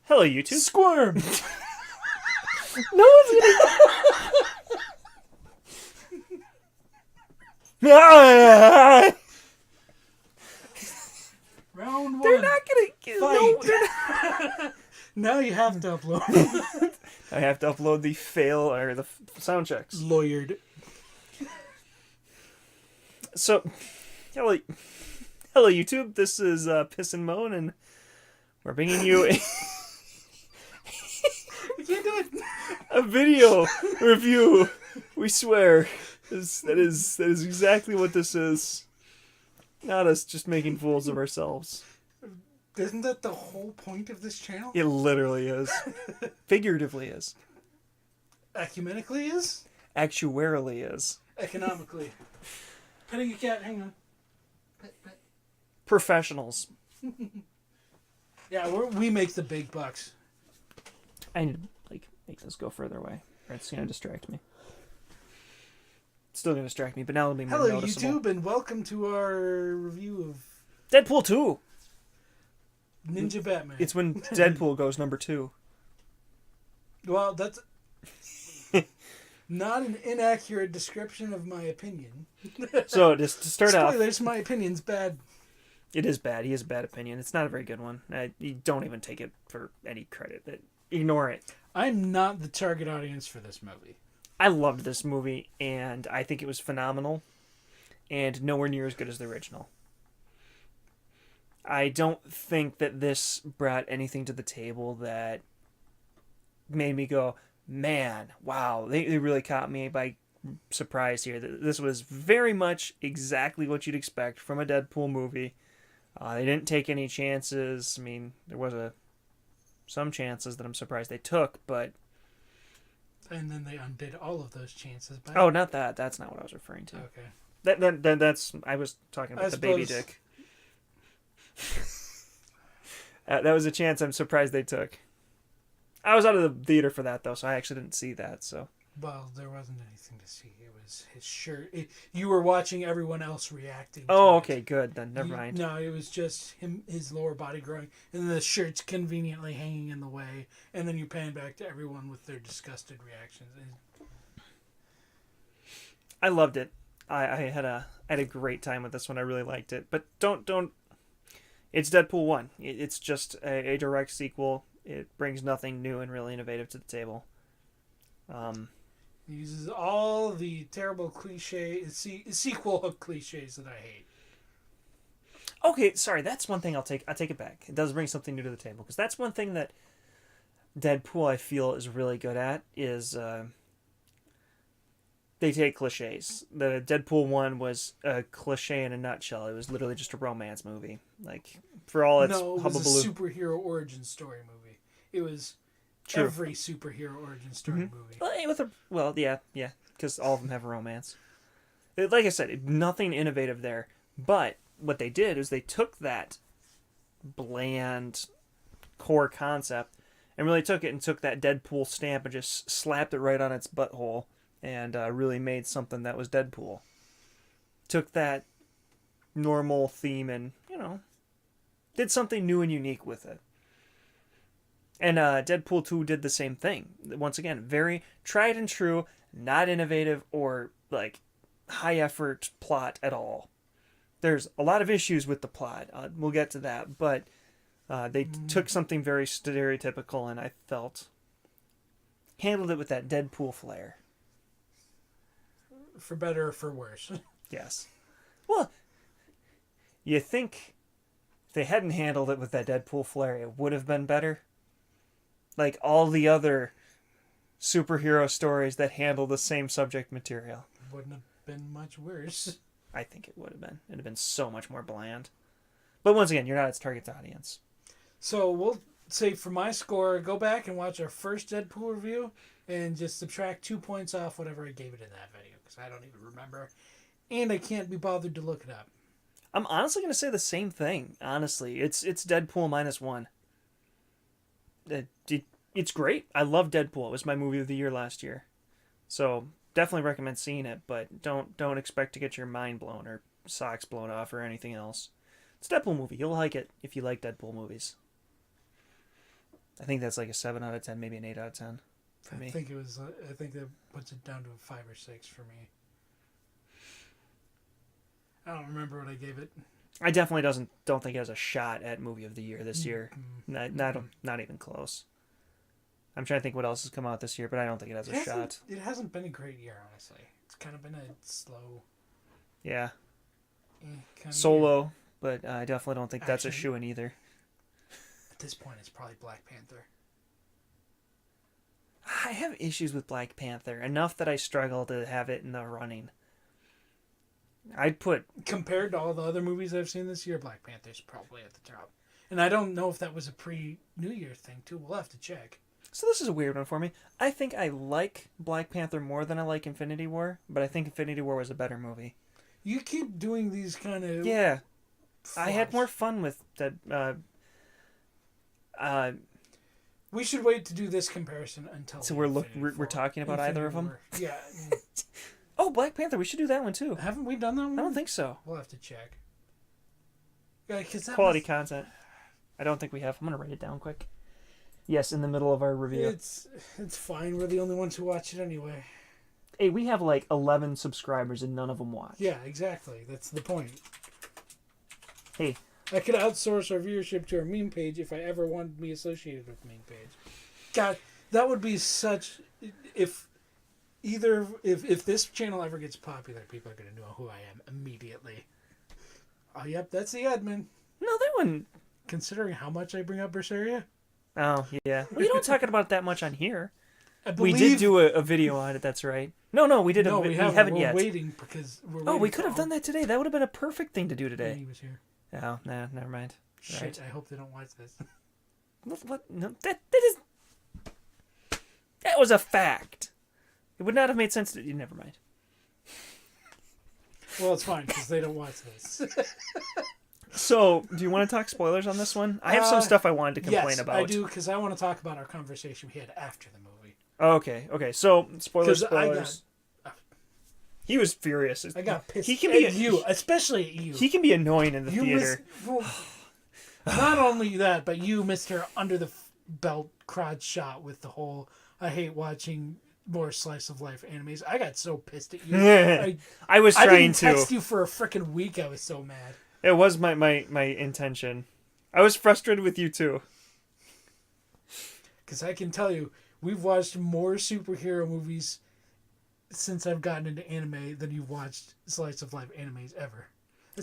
Hello, YouTube. Squirm! No one's gonna... Round one. They're not gonna... Fight. No, they're not... Now you have to upload. I have to upload the fail or the sound checks. Lawyered. So, hello YouTube. This is Piss and Moan, and we're bringing you We can't do it. a video review. We swear, that is exactly what this is. Not us just making fools of ourselves. Isn't that the whole point of this channel? It literally is. Figuratively is. Ecumenically is? Actuarially is. Economically. Petting a cat, hang on. Pet. Professionals. Yeah, we make the big bucks. I need to make this go further away, or it's gonna distract me. It's still gonna distract me, but now it'll be more Hello, noticeable. YouTube, and welcome to our review of Deadpool 2. Ninja Batman. It's when Deadpool goes number 2. Well, that's not an inaccurate description of my opinion. So just to start off, Spoilers, my opinion's bad. it is bad. He has a bad opinion. It's not a very good one. You don't even take it for any credit. Ignore it. I'm not the target audience for this movie. I loved this movie, and I think it was phenomenal, and nowhere near as good as the original. I don't think that this brought anything to the table that made me go, man, wow, they really caught me by surprise here. This was very much exactly what you'd expect from a Deadpool movie. They didn't take any chances. I mean, there was some chances that I'm surprised they took, but... And then they undid all of those chances. Oh, not that. That's not what I was referring to. Okay. That's... I was talking about the baby suppose... dick. That was a chance I'm surprised they took. I was out of the theater for that, though, so I actually didn't see that, so... Well, there wasn't anything to see. It was his shirt. You were watching everyone else reacting to Oh, it. okay, good, then. Never mind. No, it was just his lower body growing, and the shirt's conveniently hanging in the way, and then you pan back to everyone with their disgusted reactions. I loved it. I had a great time with this one. I really liked it. But don't... It's Deadpool 1. It's just a direct sequel. It brings nothing new and really innovative to the table. He uses all the terrible sequel cliches that I hate. Okay, sorry. That's one thing I'll take it back. It does bring something new to the table. Because that's one thing that Deadpool, I feel, is really good at, is they take cliches. The Deadpool 1 was a cliche in a nutshell. It was literally just a romance movie. Like, for all its No, it was hubbubaloo. a superhero origin story movie. It was True. every superhero origin story movie. Well, yeah, because all of them have a romance. Like I said, nothing innovative there. But what they did is they took that bland core concept and really took that Deadpool stamp and just slapped it right on its butthole and really made something that was Deadpool. Took that normal theme and, did something new and unique with it. And Deadpool 2 did the same thing. Once again, very tried and true, not innovative or, high effort plot at all. There's a lot of issues with the plot. We'll get to that. But they took something very stereotypical and I felt handled it with that Deadpool flair. For better or for worse. Yes. Well, you think if they hadn't handled it with that Deadpool flair, it would have been better? Like all the other superhero stories that handle the same subject material. Wouldn't have been much worse. I think it would have been. It would have been so much more bland. But once again, you're not its target audience. So we'll say for my score, go back and watch our first Deadpool review and just subtract 2 points off whatever I gave it in that video because I don't even remember. And I can't be bothered to look it up. I'm honestly going to say the same thing. Honestly, it's Deadpool -1. It's great. I love Deadpool. It was my movie of the year last year. So definitely recommend seeing it, but don't expect to get your mind blown or socks blown off or anything else. It's a Deadpool movie. You'll like it if you like Deadpool movies. I think that's like a 7 out of 10, maybe an 8 out of 10 for me. I think that puts it down to a 5 or 6 for me. I don't remember what I gave it. I definitely don't think it has a shot at movie of the year this year. Not even close. I'm trying to think what else has come out this year, but I don't think it has a shot. It hasn't been a great year, honestly. It's kind of been a slow. Yeah. Kind of Solo, year. but I definitely don't think that's a shoo-in either. At this point, it's probably Black Panther. I have issues with Black Panther enough that I struggle to have it in the running. I'd put... Compared to all the other movies I've seen this year, Black Panther's probably at the top. And I don't know if that was a pre-New Year thing, too. We'll have to check. So this is a weird one for me. I think I like Black Panther more than I like Infinity War, but I think Infinity War was a better movie. You keep doing these kind of... Yeah. flops. I had more fun with that... we should wait to do this comparison until... So we're talking about either of them? Yeah. Oh, Black Panther. We should do that one, too. Haven't we done that one? I don't think so. We'll have to check. Yeah, 'cause that Quality content. I don't think we have. I'm going to write it down quick. Yes, in the middle of our review. It's fine. We're the only ones who watch it anyway. Hey, we have like 11 subscribers and none of them watch. Yeah, exactly. That's the point. Hey. I could outsource our viewership to our meme page if I ever wanted to be associated with the meme page. God, that would be such... If this channel ever gets popular, people are going to know who I am immediately. Oh, yep, that's the admin. No, they wouldn't. Considering how much I bring up Berseria. Oh, yeah. We don't talk about it that much on here. We did do a video on it, that's right. No, we didn't. No, we haven't yet. We're waiting because we're waiting. Oh, we could have done that today. That would have been a perfect thing to do today. He was here. Oh, nah, never mind. Shit, right. I hope they don't watch this. What? No, that was a fact. It would not have made sense to you. Never mind. Well, it's fine because they don't watch this. So, do you want to talk spoilers on this one? I have some stuff I wanted to complain about. Yes, I do, because I want to talk about our conversation we had after the movie. Okay. So, spoilers. He was furious. I got pissed at you, especially at you. He can be annoying in the theater. Not only that, but you missed her under the belt crotch shot with the whole, I hate watching more slice of life animes. I got so pissed at you. I was trying to. I didn't text you for a freaking week. I was so mad. It was my intention. I was frustrated with you too. Because I can tell you, we've watched more superhero movies since I've gotten into anime than you've watched slice of life animes ever.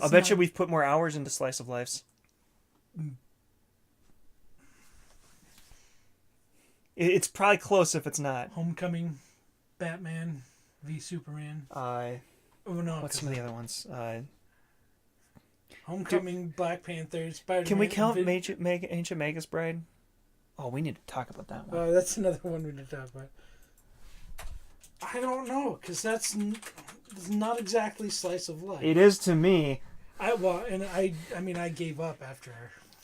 I'll bet you we've put more hours into slice of lives. It's probably close if it's not. Homecoming, Batman v Superman. What's some of the other ones? Homecoming, Black Panther, Spider-Man. Can we count Ancient Magus Bride? Oh, we need to talk about that one. That's another one we need to talk about. I don't know, because that's not exactly slice of life. It is to me. I gave up after.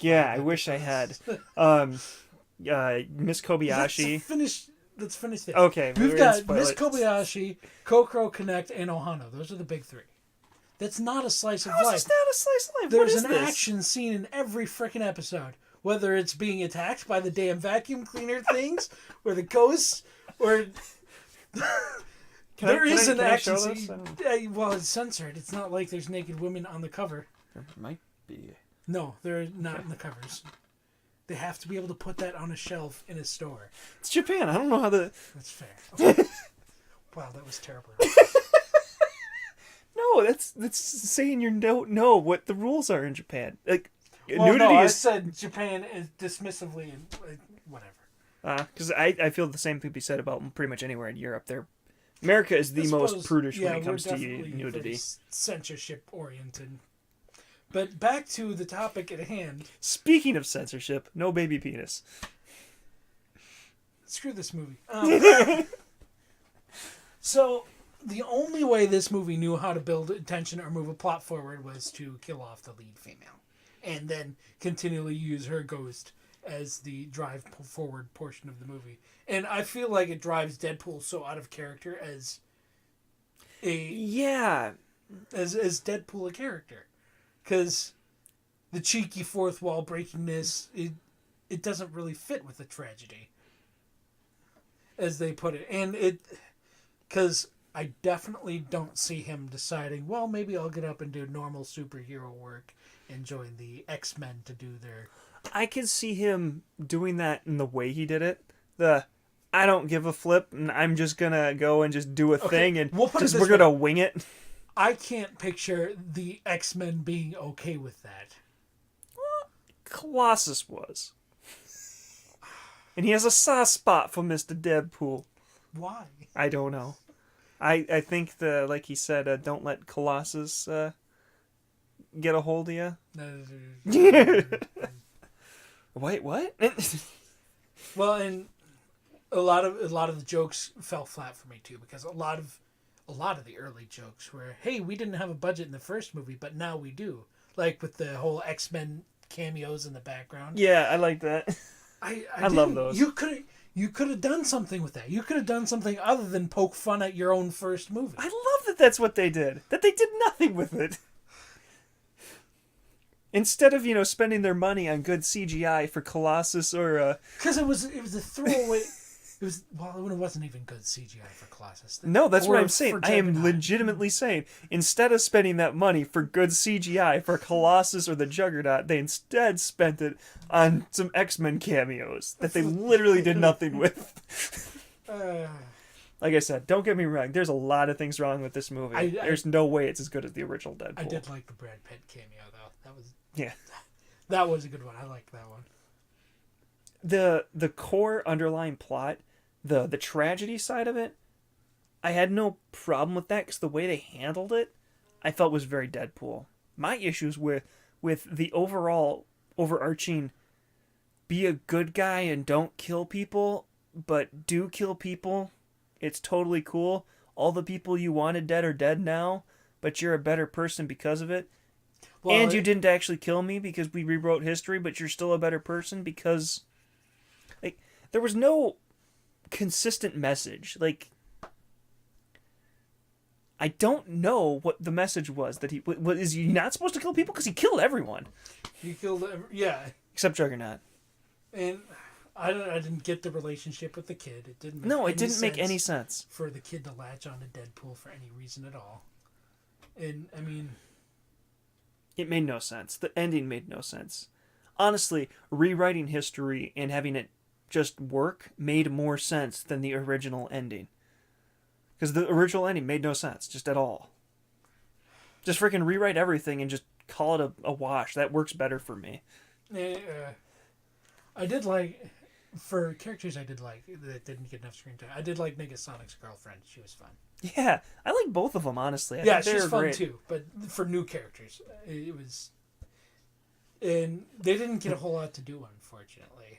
Yeah, I wish I had. Miss Kobayashi. Let's finish this. Okay. We've got Miss Kobayashi, Kokoro Connect, and Ohana. Those are the big three. That's not a slice of life. How is this not a slice of life? There's an action scene in every freaking episode. Whether it's being attacked by the damn vacuum cleaner things, or the ghosts, or... There is an action scene. Well, it's censored. It's not like there's naked women on the cover. There might be. No, they're not in the covers. They have to be able to put that on a shelf in a store. It's Japan. I don't know how the... That's fair. Okay. Wow, that was terrible. No, that's saying you don't know what the rules are in Japan. Like, nudity I said Japan is dismissively and whatever. Because I feel the same could be said about pretty much anywhere in Europe. America is the most prudish when it comes to nudity. Censorship oriented. But back to the topic at hand. Speaking of censorship, no baby penis. Screw this movie. So, the only way this movie knew how to build tension or move a plot forward was to kill off the lead female. And then continually use her ghost as the drive forward portion of the movie. And I feel like it drives Deadpool so out of character as as Deadpool a character. Because the cheeky fourth wall breakingness, it doesn't really fit with the tragedy, as they put it. And because I definitely don't see him deciding, well, maybe I'll get up and do normal superhero work and join the X-Men to do their... I can see him doing that in the way he did it. I don't give a flip, and I'm just gonna go and just do a thing, and we're gonna wing it. I can't picture the X-Men being okay with that. Colossus was. And he has a soft spot for Mr. Deadpool. Why? I don't know. I think like he said, don't let Colossus get a hold of you. Wait, what? Well, and a lot of the jokes fell flat for me too, because a lot of the early jokes were, hey, we didn't have a budget in the first movie, but now we do. Like with the whole X-Men cameos in the background. Yeah, I like that. I love those. You could have done something with that. You could have done something other than poke fun at your own first movie. I love that that's what they did. That they did nothing with it. Instead of, spending their money on good CGI for Colossus or... Because it was a throwaway... It wasn't even good CGI for Colossus. No, that's what I'm saying. I am legitimately saying, instead of spending that money for good CGI for Colossus or the Juggernaut, they instead spent it on some X-Men cameos that they literally did nothing with. Like I said, don't get me wrong. There's a lot of things wrong with this movie. There's no way it's as good as the original Deadpool. I did like the Brad Pitt cameo, though. That was a good one. I liked that one. The core underlying plot, the tragedy side of it, I had no problem with that because the way they handled it, I felt was very Deadpool. My issues with the overall overarching be a good guy and don't kill people, but do kill people. It's totally cool. All the people you wanted dead are dead now, but you're a better person because of it. Well, and you didn't actually kill me because we rewrote history, but you're still a better person because... Like, there was no consistent message. Like, I don't know what the message was. That is he not supposed to kill people? Because he killed everyone. He killed... Yeah. Except Juggernaut. And... I didn't get the relationship with the kid. It didn't make any sense for the kid to latch on to Deadpool for any reason at all. And, I mean... It made no sense. The ending made no sense. Honestly, rewriting history and having it just work made more sense than the original ending. Because the original ending made no sense, just at all. Just freaking rewrite everything and just call it a wash. That works better for me. I did like... For characters I did like that didn't get enough screen time, I did like Sonic's girlfriend. She was fun. Yeah, I like both of them, honestly. I think she's fun great. Too. But for new characters, it was... And they didn't get a whole lot to do, unfortunately.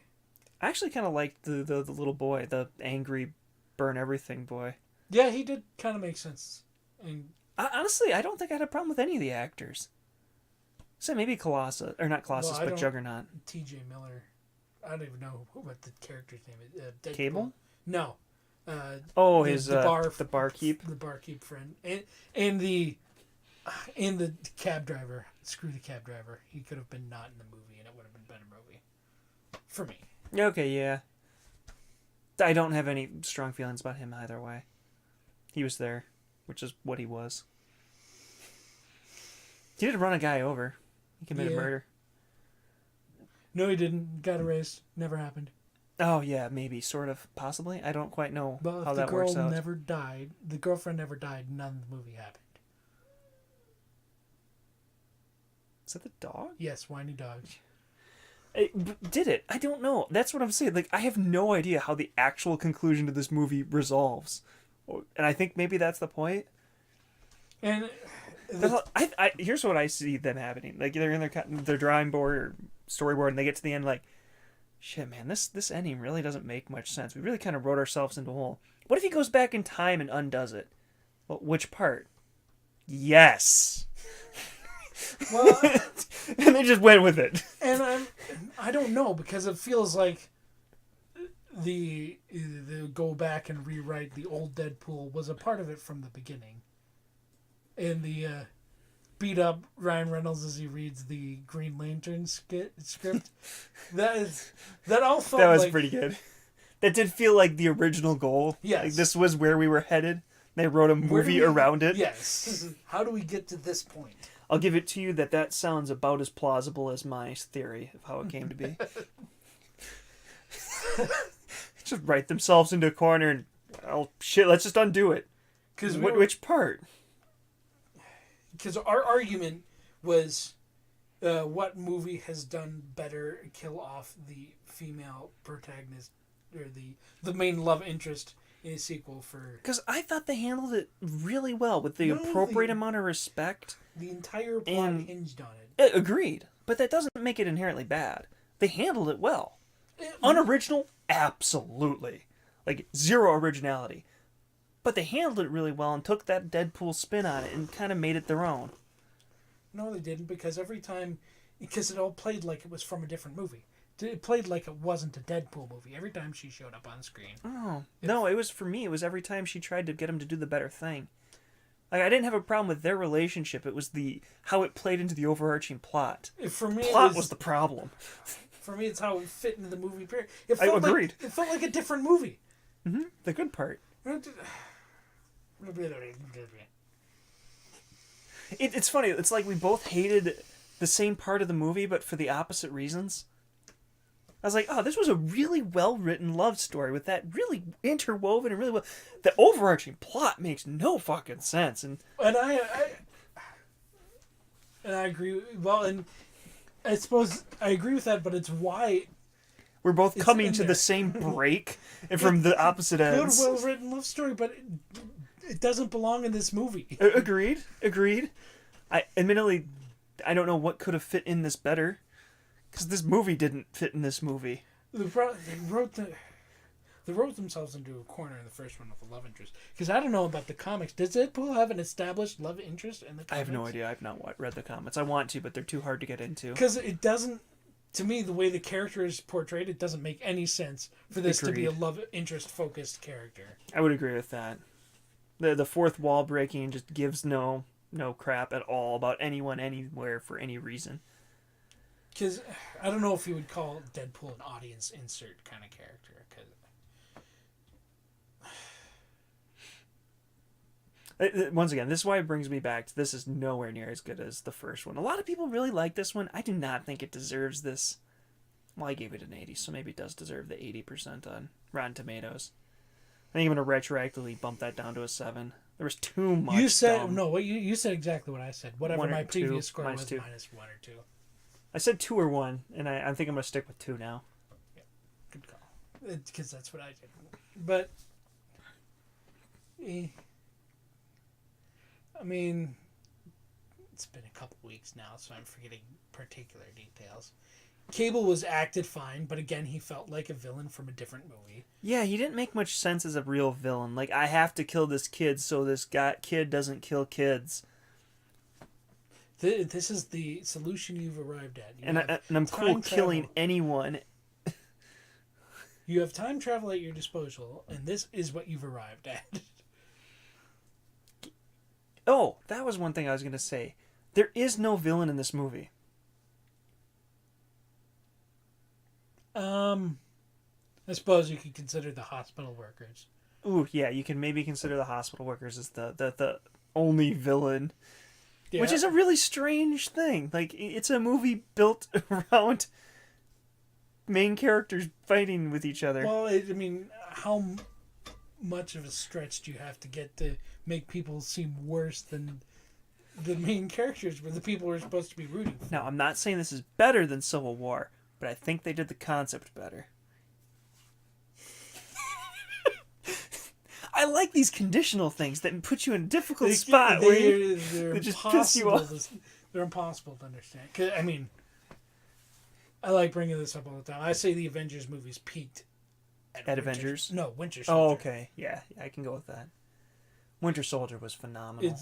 I actually kind of liked the little boy, the angry, burn everything boy. Yeah, he did kind of make sense. And honestly, I don't think I had a problem with any of the actors. So maybe Colossus, or not Colossus, but Juggernaut. T.J. Miller. I don't even know what the character's name is. Cable? No. The barkeep. The barkeep friend, and the cab driver. Screw the cab driver. He could have been not in the movie, and it would have been a better movie. For me. Okay, yeah. I don't have any strong feelings about him either way. He was there, which is what he was. He did run a guy over. He committed murder. No, he didn't. Got erased. Never happened. Oh, yeah, maybe, sort of, possibly. I don't quite know how that works out. The girl never died, the girlfriend never died, none of the movie happened. Is that the dog? Yes, whiny dog. Did it? I don't know. That's what I'm saying. Like, I have no idea how the actual conclusion to this movie resolves. And I think maybe that's the point. And... here's what I see them happening. Like, they're in their drawing board or storyboard, and they get to the end like, shit, man, this ending really doesn't make much sense. We really kind of wrote ourselves into a hole. What if he goes back in time and undoes it? Well, which part? Yes. Well, and they just went with it. And I don't know, because it feels like the go back and rewrite the old Deadpool was a part of it from the beginning. And beat up Ryan Reynolds as he reads the Green Lantern script. That all felt That was like, pretty good. That did feel like the original goal. Yes. Like this was where we were headed. They wrote a movie around it. Yes. How do we get to this point? I'll give it to you that sounds about as plausible as my theory of how it came to be. Just write themselves into a corner and, oh shit, let's just undo it. Which part? Because our argument was, what movie has done better kill off the female protagonist or the main love interest in a sequel for... Because I thought they handled it really well with the appropriate amount of respect. The entire plot hinged on it. Agreed. But that doesn't make it inherently bad. They handled it well. Unoriginal? Absolutely. Like, zero originality. But they handled it really well and took that Deadpool spin on it and kind of made it their own. No, they didn't, because every time... Because it all played like it was from a different movie. It played like it wasn't a Deadpool movie every time she showed up on screen. Oh. No, it was, for me, it was every time she tried to get him to do the better thing. Like, I didn't have a problem with their relationship. It was how it played into the overarching plot. For me, Plot was the problem. For me, it's how it fit into the movie period. I agreed. It felt like a different movie. Mm-hmm. The good part. It's funny. It's like we both hated the same part of the movie, but for the opposite reasons. I was like, oh, this was a really well-written love story with that really interwoven and really well... The overarching plot makes no fucking sense. And I agree. Well, and I suppose I agree with that, but it's why... We're both coming to the same break and from the opposite ends. Good, well-written love story, but it doesn't belong in this movie. Agreed. Admittedly, I don't know what could have fit in this better. Because this movie didn't fit in this movie. They wrote themselves into a corner in the first one with a love interest. Because I don't know about the comics. Does Deadpool have an established love interest in the comics? I have no idea. I've not read the comics. I want to, but they're too hard to get into. Because it doesn't... To me, the way the character is portrayed, it doesn't make any sense for this to be a love interest-focused character. I would agree with that. The fourth wall breaking just gives no crap at all about anyone, anywhere, for any reason. Because I don't know if you would call Deadpool an audience insert kind of character. Once again, this is why it brings me back to this is nowhere near as good as the first one. A lot of people really like this one. I do not think it deserves this. Well, I gave it an 80, so maybe it does deserve the 80% on Rotten Tomatoes. I think I'm going to retroactively bump that down to a 7. There was too much. You said no. You said exactly what I said. Whatever my previous score was, -2. -1 or 2. I said 2 or 1, and I think I'm going to stick with 2 now. Yeah, good call. Because that's what I did. But, I mean, it's been a couple weeks now, so I'm forgetting particular details. Cable was acted fine, but again, he felt like a villain from a different movie. Yeah, he didn't make much sense as a real villain. Like, I have to kill this kid so this kid doesn't kill kids. This is the solution you've arrived at. And I'm cool killing anyone. You have time travel at your disposal, and this is what you've arrived at. Oh, that was one thing I was going to say. There is no villain in this movie. I suppose you could consider the hospital workers. Ooh, yeah, you can maybe consider the hospital workers as the only villain. Yeah. Which is a really strange thing. Like, it's a movie built around main characters fighting with each other. Well, I mean, how much of a stretch do you have to get to make people seem worse than the main characters were the people we're supposed to be rooting for? Now, I'm not saying this is better than Civil War, but I think they did the concept better. I like these conditional things that put you in a difficult spot where they just piss you off. They're impossible to understand. 'Cause, I mean, I like bringing this up all the time. I say the Avengers movies peaked at Avengers? No, Winter Soldier. Oh, okay. Yeah, I can go with that. Winter Soldier was phenomenal.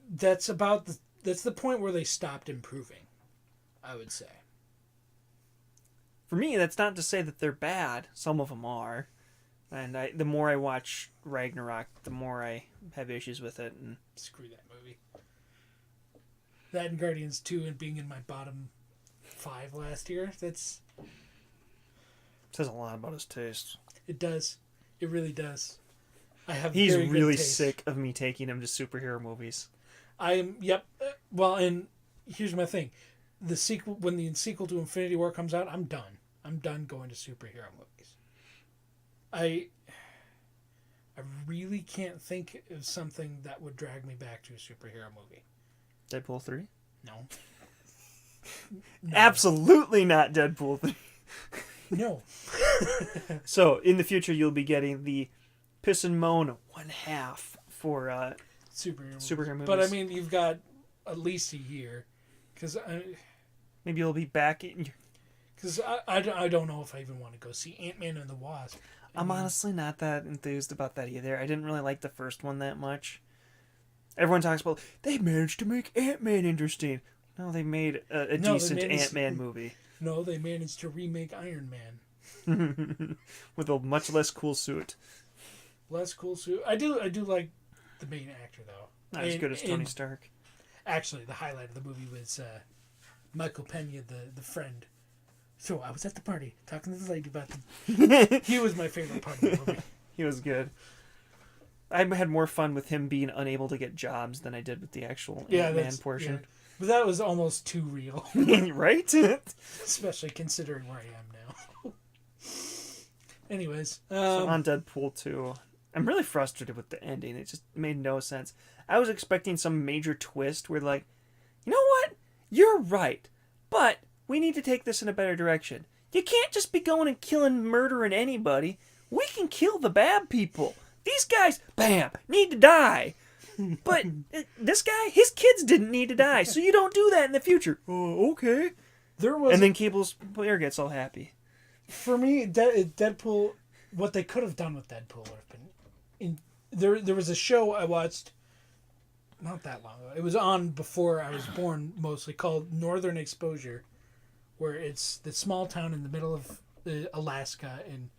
That's the point where they stopped improving, I would say. For me, that's not to say that they're bad. Some of them are. And the more I watch Ragnarok, the more I have issues with it. And screw that movie. That and Guardians 2 and being in my bottom 5 last year. Says a lot about his taste. It does. It really does. He's very good really taste. sick of me taking him to superhero movies. I am. Yep. Well, and here's my thing: the sequel, when the sequel to Infinity War comes out, I'm done. I'm done going to superhero movies. I really can't think of something that would drag me back to a superhero movie. Deadpool 3? No. Absolutely not Deadpool 3. No. So, in the future, you'll be getting the Piss and Moan 1/2 for superhero movies. But I mean, you've got at least a year, because maybe you'll be back in. I don't know if I even want to go see Ant-Man and the Wasp. I'm honestly not that enthused about that either. I didn't really like the first one that much. Everyone talks about they managed to make Ant-Man interesting. No, they made a decent Ant-Man movie. No, they managed to remake Iron Man with a much less cool suit. Less cool suit. I do like the main actor though. Not as good as Tony Stark. Actually, the highlight of the movie was Michael Pena, the friend. So I was at the party talking to the lady about he was my favorite part of the movie. He was good. I had more fun with him being unable to get jobs than I did with the actual Ant-Man portion. Yeah. But that was almost too real. Right? Especially considering where I am now. Anyways. So on Deadpool 2, I'm really frustrated with the ending. It just made no sense. I was expecting some major twist where like, you know what? You're right. But we need to take this in a better direction. You can't just be going and killing, murdering anybody. We can kill the bad people. These guys, bam, need to die. But this guy, his kids didn't need to die, so you don't do that in the future. Oh, okay. And then Cable's player gets all happy. For me, Deadpool, what they could have done with Deadpool would have been... There was a show I watched not that long ago. It was on before I was born, mostly, called Northern Exposure, where it's the small town in the middle of Alaska, and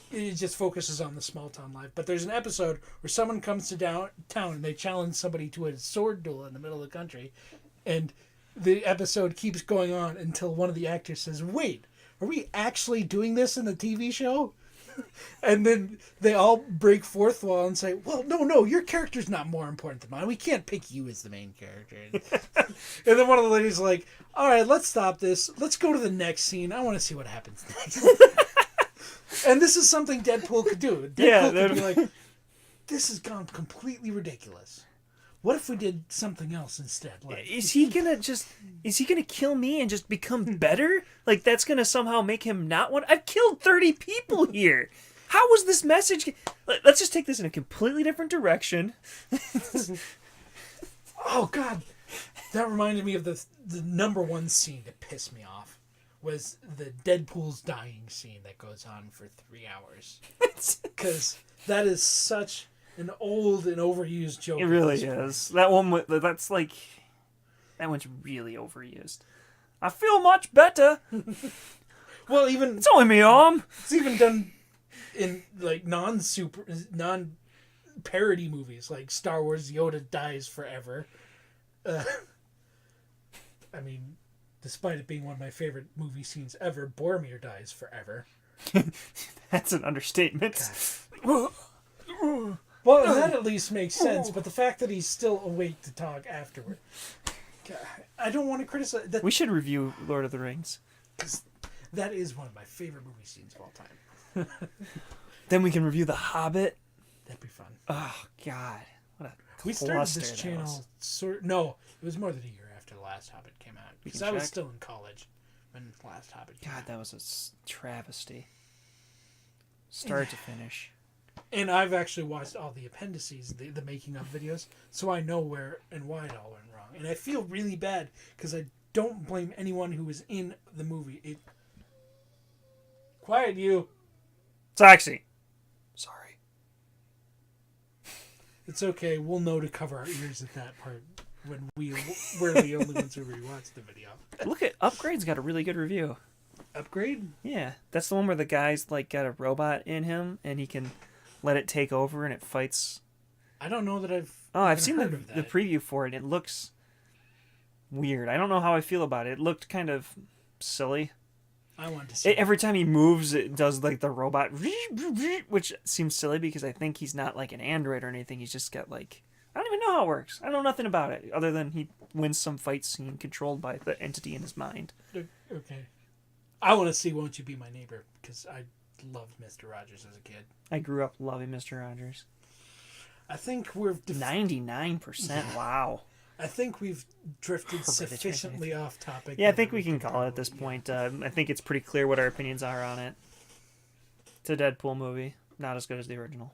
it just focuses on the small town life. But there's an episode where someone comes to town and they challenge somebody to a sword duel in the middle of the country, and the episode keeps going on until one of the actors says, "Wait, are we actually doing this in the TV show?" And then they all break fourth wall and say, "Well, no, your character's not more important than mine. We can't pick you as the main character." And then one of the ladies is like, "All right, let's stop this. Let's go to the next scene. I want to see what happens next." And this is something Deadpool could do. Deadpool could be like, "This has gone completely ridiculous. What if we did something else instead?" Like, is he gonna kill me and just become better? Like that's gonna somehow make him not want? I've killed 30 people here. How was this message? Let's just take this in a completely different direction. Oh God, that reminded me of the number one scene that pissed me off. Was the Deadpool's dying scene that goes on for 3 hours. Because that is such an old and overused joke. It really is. That one, that one's really overused. I feel much better. Well, it's only me arm. It's even done in like non parody movies, like Star Wars. Yoda dies forever. I mean, despite it being one of my favorite movie scenes ever, Boromir dies forever. That's an understatement. Well, that at least makes sense, but the fact that he's still awake to talk afterward. God, I don't want to criticize that. We should review Lord of the Rings. Because that is one of my favorite movie scenes of all time. Then we can review The Hobbit. That'd be fun. Oh, God. What a We started this channel... No, it was more than a year after the last Hobbit came out. Because I was still in college when the last Hobbit came out. God, that was a travesty. Start to finish. And I've actually watched all the appendices, the making of videos, so I know where and why it all went wrong. And I feel really bad because I don't blame anyone who was in the movie. Quiet, you. Taxi. Sorry. It's okay. We'll know to cover our ears at that part when we're the only ones who rewatch the video. Look at Upgrade's got a really good review. Upgrade? Yeah, that's the one where the guy's like got a robot in him and he can let it take over and it fights. I don't know that I've seen the preview for it. It looks weird. I don't know how I feel about it. It looked kind of silly. I want to see it. Every time he moves, it does like the robot, which seems silly because I think he's not like an android or anything. He's just got like, I don't even know how it works. I know nothing about it other than he wins some fight scene controlled by the entity in his mind. Okay. I want to see Won't You Be My Neighbor because I loved Mr. Rogers as a kid. I grew up loving Mr. Rogers. I think we're 99%. Wow. I think we've drifted sufficiently off topic. Yeah, I think we can call it at this point. I think it's pretty clear what our opinions are on it. It's a Deadpool movie. Not as good as the original.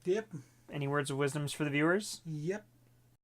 Yep. Any words of wisdoms for the viewers? Yep.